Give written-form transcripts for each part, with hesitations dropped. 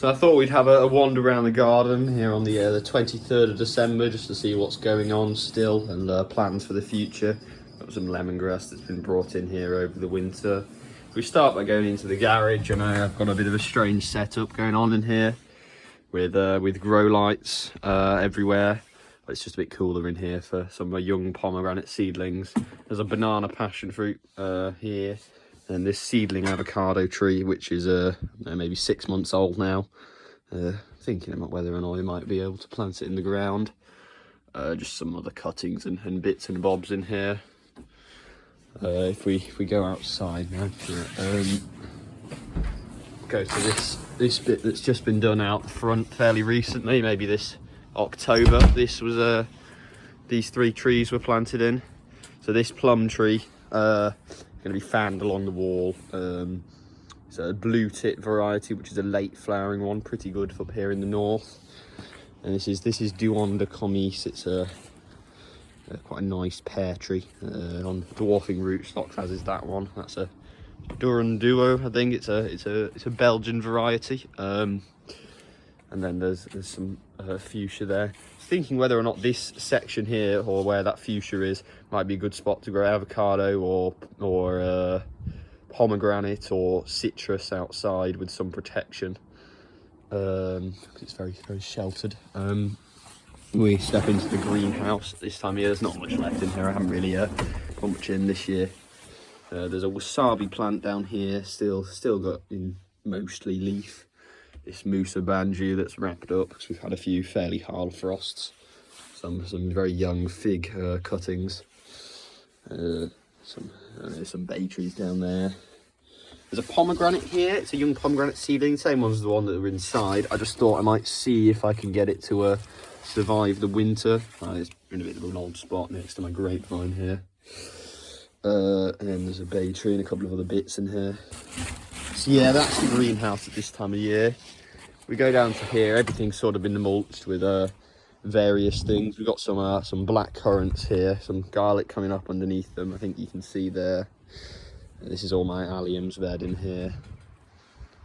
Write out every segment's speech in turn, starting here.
So I thought we'd have a wander around the garden here on the 23rd of December just to see what's going on still and plans for the future. Got some lemongrass that's been brought in here over the winter. We start by going into the garage, and I've got a bit of a strange setup going on in here with grow lights everywhere. But it's just a bit cooler in here for some young pomegranate seedlings. There's a banana passion fruit here, and this seedling avocado tree, which is maybe 6 months old now. Thinking about whether or not we might be able to plant it in the ground. Just some other cuttings and bits and bobs in here. If we go outside now, go to this bit that's just been done out the front fairly recently, maybe this October. This was these 3 trees were planted in. So this plum tree going to be fanned along the wall. It's a blue tit variety, which is a late flowering one, pretty good up here in the north. And this is Duon de Comis. It's quite a nice pear tree on dwarfing rootstocks, as is that one. That's a Duran Duo, I think. It's a Belgian variety. And then there's some fuchsia there. Thinking whether or not this section here, or where that fuchsia is, might be a good spot to grow avocado or pomegranate or citrus outside with some protection. It's very, very sheltered. We step into the greenhouse this time of year. There's not much left in here. I haven't really put much in this year. There's a wasabi plant down here, still got in mostly leaf. This Musa banju that's wrapped up because we've had a few fairly hard frosts. Some very young fig cuttings. Some bay trees down there. There's a pomegranate here. It's a young pomegranate seedling, same one as the one that were inside. I just thought I might see if I can get it to survive the winter. It's in a bit of an old spot next to my grapevine here. And then there's a bay tree and a couple of other bits in here. So yeah, that's the greenhouse at this time of year. We go down to here, everything's sort of been mulched with various things. We've got some black currants here, some garlic coming up underneath them. I think you can see there. This is all my alliums bed in here.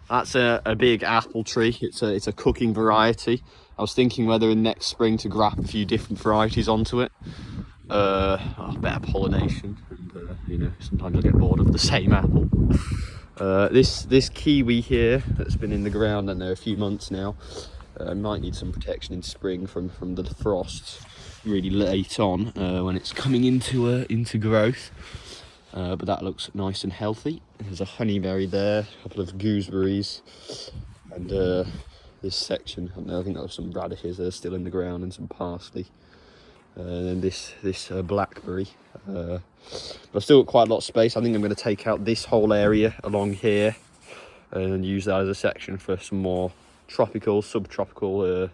That's a big apple tree. It's a cooking variety. I was thinking whether in next spring to grab a few different varieties onto it. Better pollination, and sometimes I get bored of the same apple. This kiwi here that's been in the ground, and there a few months now, might need some protection in spring from the frosts really late on when it's coming into growth. But that looks nice and healthy. There's a honeyberry there, a couple of gooseberries, and this section, I think there are some radishes that are still in the ground, and some parsley. And then this blackberry. But I've still got quite a lot of space. I think I'm going to take out this whole area along here and use that as a section for some more tropical, subtropical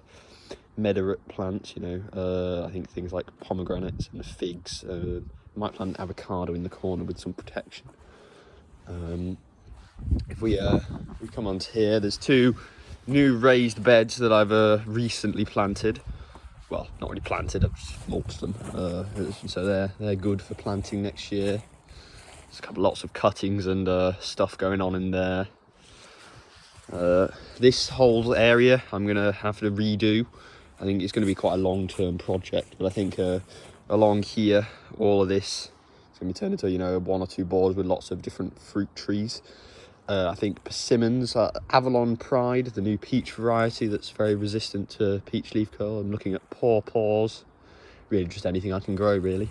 meadow plants. I think things like pomegranates and figs. I might plant an avocado in the corner with some protection. If we come onto here, there's 2 new raised beds that I've recently planted. Well, not really planted, I've just mulched them. So they're good for planting next year. There's lots of cuttings and stuff going on in there. This whole area I'm gonna have to redo. I think it's going to be quite a long-term project, but I think along here, all of this is going to be turned into 1 or 2 borders with lots of different fruit trees. I think persimmons, Avalon Pride, the new peach variety that's very resistant to peach leaf curl. I'm looking at pawpaws, really just anything I can grow really.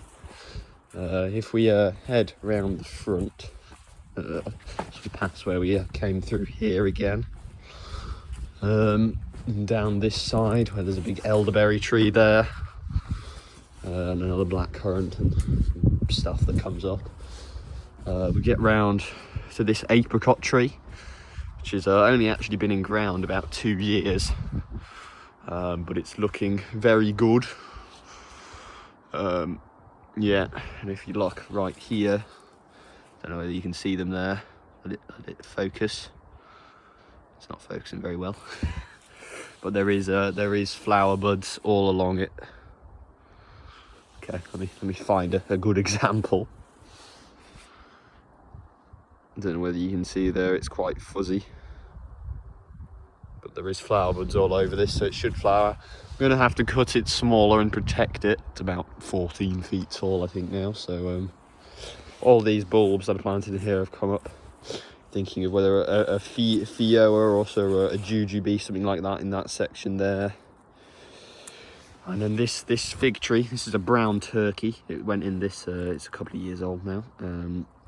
If we head around the front, sort of past where we came through here again, and down this side where there's a big elderberry tree there, and another blackcurrant and stuff that comes up. We get round to this apricot tree, which has only actually been in ground about 2 years, but it's looking very good. Yeah, and if you look right here, I don't know whether you can see them there. Let it focus. It's not focusing very well, but there is flower buds all along it. Okay, let me find a good example. I don't know whether you can see there, it's quite fuzzy, but there is flower buds all over this, so it should flower. I'm going to have to cut it smaller and protect it. It's about 14 feet tall, I think, now. So all these bulbs that are planted here have come up. Thinking of whether a Phioa or also a Jujube, something like that in that section there. And then this fig tree, this is a brown turkey. It went in this, it's a couple of years old now.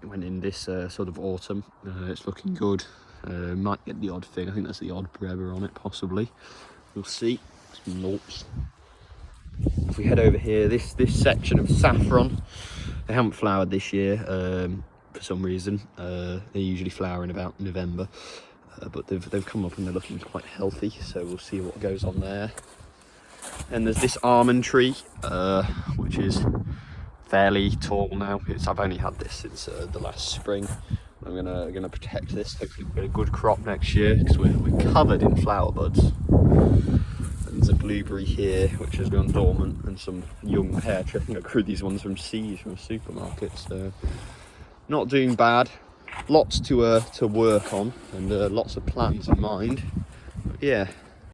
It went in this sort of autumn. It's looking good. Might get the odd fig. I think that's the odd Breva on it, possibly. We'll see. Some notes. If we head over here, this section of saffron, they haven't flowered this year for some reason. They usually flower in about November, but they've come up and they're looking quite healthy. So we'll see what goes on there. And there's this almond tree, which is fairly tall now. I've only had this since the last spring. I'm gonna protect this. Hopefully we'll get a good crop next year because we're covered in flower buds. And there's a blueberry here which has gone dormant, and some young pear tree. I think I grew these ones from seeds from a supermarket. So not doing bad. Lots to work on, and lots of plans in mind. But yeah.